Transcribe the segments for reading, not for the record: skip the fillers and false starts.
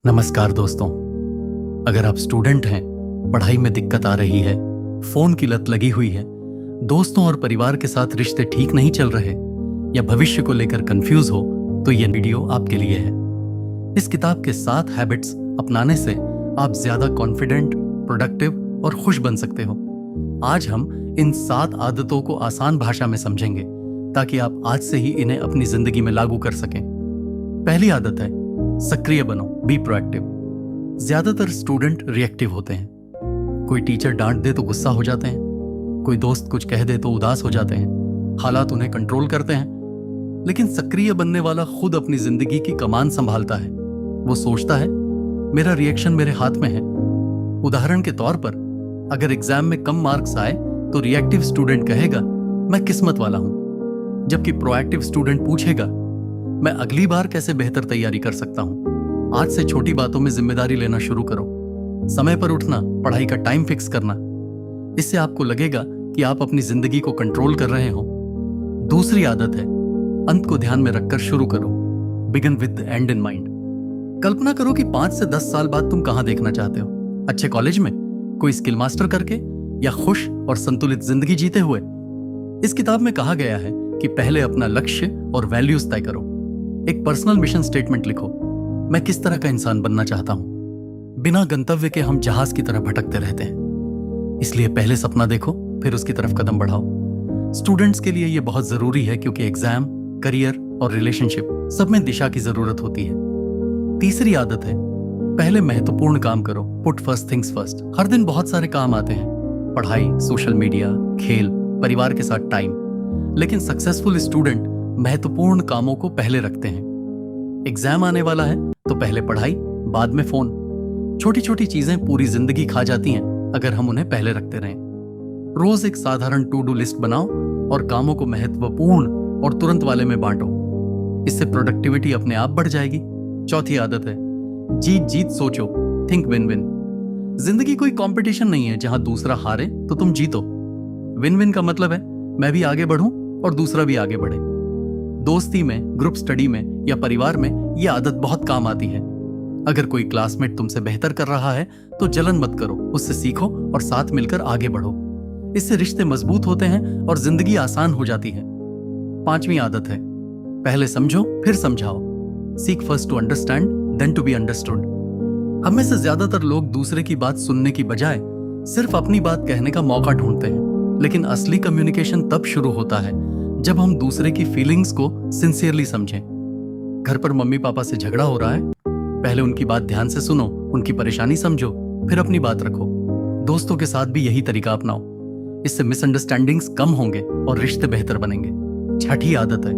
नमस्कार दोस्तों। अगर आप स्टूडेंट हैं, पढ़ाई में दिक्कत आ रही है, फोन की लत लगी हुई है, दोस्तों और परिवार के साथ रिश्ते ठीक नहीं चल रहे या भविष्य को लेकर कंफ्यूज हो, तो यह वीडियो आपके लिए है। इस किताब के 7 हैबिट्स अपनाने से आप ज्यादा कॉन्फिडेंट, प्रोडक्टिव और खुश बन सकते हो। आज हम इन 7 आदतों को आसान भाषा में समझेंगे ताकि आप आज से ही इन्हें अपनी जिंदगी में लागू कर सकें। पहली आदत है सक्रिय बनो, बी प्रोएक्टिव। ज्यादातर स्टूडेंट रिएक्टिव होते हैं। कोई टीचर डांट दे तो गुस्सा हो जाते हैं, कोई दोस्त कुछ कह दे तो उदास हो जाते हैं। हालात उन्हें कंट्रोल करते हैं। लेकिन सक्रिय बनने वाला खुद अपनी जिंदगी की कमान संभालता है। वो सोचता है मेरा रिएक्शन मेरे हाथ में है। उदाहरण के तौर पर अगर एग्जाम में कम मार्क्स आए तो रिएक्टिव स्टूडेंट कहेगा मैं किस्मत वाला हूं, जबकि प्रोएक्टिव स्टूडेंट पूछेगा मैं अगली बार कैसे बेहतर तैयारी कर सकता हूं। आज से छोटी बातों में जिम्मेदारी लेना शुरू करो। समय पर उठना, पढ़ाई का टाइम फिक्स करना। इससे आपको लगेगा कि आप अपनी जिंदगी को कंट्रोल कर रहे हो। दूसरी आदत है अंत को ध्यान में रखकर शुरू करो, begin with the end in mind. कल्पना करो कि 5 से 10 साल बाद तुम कहां देखना चाहते हो। अच्छे कॉलेज में, कोई स्किल मास्टर करके, या खुश और संतुलित जिंदगी जीते हुए। इस किताब में कहा गया है कि पहले अपना लक्ष्य और वैल्यूज तय करो। एक पर्सनल मिशन स्टेटमेंट लिखो, मैं किस तरह का इंसान बनना चाहता हूं। बिना गंतव्य के हम जहाज की तरह भटकते रहते हैं, इसलिए पहले सपना देखो, फिर उसकी तरफ कदम बढ़ाओ। स्टूडेंट्स के लिए यह बहुत जरूरी है क्योंकि एग्जाम, करियर और रिलेशनशिप सब में दिशा की जरूरत होती है। तीसरी आदत है पहले महत्वपूर्ण काम करो, पुट फर्स्ट थिंग्स फर्स्ट। हर दिन बहुत सारे काम आते हैं, पढ़ाई, सोशल मीडिया, खेल, परिवार के साथ टाइम। लेकिन सक्सेसफुल स्टूडेंट महत्वपूर्ण कामों को पहले रखते हैं। एग्जाम आने वाला है तो पहले पढ़ाई, बाद में फोन। छोटी छोटी चीजें पूरी जिंदगी खा जाती हैं अगर हम उन्हें पहले रखते रहें। रोज एक साधारण टू डू लिस्ट बनाओ और कामों को महत्वपूर्ण और तुरंत वाले में बांटो। इससे प्रोडक्टिविटी अपने आप बढ़ जाएगी। चौथी आदत है जीत जीत सोचो, थिंक विन विन। जिंदगी कोई कंपटीशन नहीं है जहां दूसरा हारे तो तुम जीतो। विन विन का मतलब है मैं भी आगे बढ़ूं और दूसरा भी आगे बढ़े। दोस्ती में, ग्रुप स्टडी में या परिवार में यह आदत बहुत काम आती है। अगर कोई क्लासमेट तुमसे बेहतर कर रहा है तो जलन मत करो, उससे सीखो और साथ मिलकर आगे बढ़ो। इससे रिश्ते मजबूत होते हैं और जिंदगी आसान हो जाती है। पांचवी आदत है पहले समझो फिर समझाओ, seek first to understand then to be understood. हम में से ज्यादातर लोग दूसरे की बात सुनने की बजाय सिर्फ अपनी बात कहने का मौका ढूंढते हैं। लेकिन असली कम्युनिकेशन तब शुरू होता है जब हम दूसरे की फीलिंग्स को सिंसियरली समझें। घर पर मम्मी पापा से झगड़ा हो रहा है, पहले उनकी बात ध्यान से सुनो, उनकी परेशानी समझो, फिर अपनी बात रखो। दोस्तों के साथ भी यही तरीका अपनाओ। इससे मिसअंडरस्टैंडिंग्स कम होंगे और रिश्ते बेहतर बनेंगे। छठी आदत है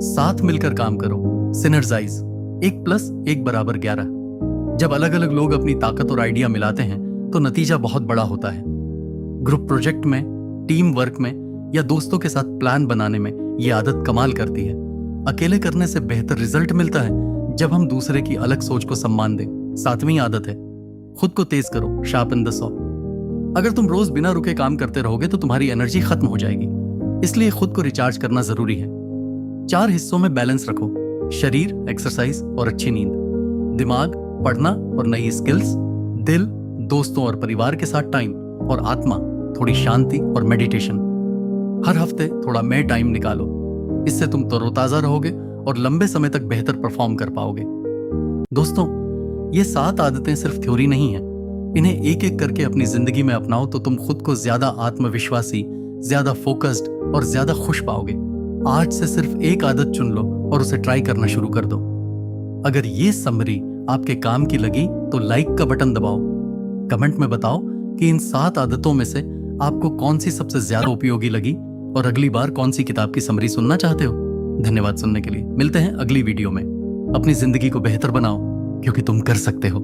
साथ मिलकर काम करो, सिनर्जाइज। 1+1=11। जब अलग अलग लोग अपनी ताकत और आइडिया मिलाते हैं तो नतीजा बहुत बड़ा होता है। ग्रुप प्रोजेक्ट में, टीम वर्क में या दोस्तों के साथ प्लान बनाने में यह आदत कमाल करती है। अकेले करने से बेहतर रिजल्ट मिलता है जब हम दूसरे की अलग सोच को सम्मान दें। सातवीं आदत है खुद को तेज करो, शार्पन द सॉ। अगर तुम रोज बिना रुके काम करते रहोगे तो तुम्हारी एनर्जी खत्म हो जाएगी, इसलिए खुद को रिचार्ज करना जरूरी है। 4 हिस्सों में बैलेंस रखो, शरीर, एक्सरसाइज और अच्छी नींद, दिमाग, पढ़ना और नई स्किल्स, दिल, दोस्तों और परिवार के साथ टाइम, और आत्मा, थोड़ी शांति और मेडिटेशन। हर हफ्ते थोड़ा मैं टाइम निकालो, इससे तुम तरोताजा रहोगे और लंबे समय तक बेहतर परफॉर्म कर पाओगे। दोस्तों, ये 7 आदतें सिर्फ थ्योरी नहीं है। इन्हें एक एक करके अपनी जिंदगी में अपनाओ तो तुम खुद को ज्यादा आत्मविश्वासी, ज्यादा फोकस्ड और ज्यादा खुश पाओगे। आज से सिर्फ एक आदत चुन लो और उसे ट्राई करना शुरू कर दो। अगर ये समरी आपके काम की लगी तो लाइक का बटन दबाओ। कमेंट में बताओ कि इन 7 आदतों में से आपको कौन सी सबसे ज्यादा उपयोगी लगी और अगली बार कौन सी किताब की समरी सुनना चाहते हो। धन्यवाद सुनने के लिए। मिलते हैं अगली वीडियो में। अपनी जिंदगी को बेहतर बनाओ क्योंकि तुम कर सकते हो।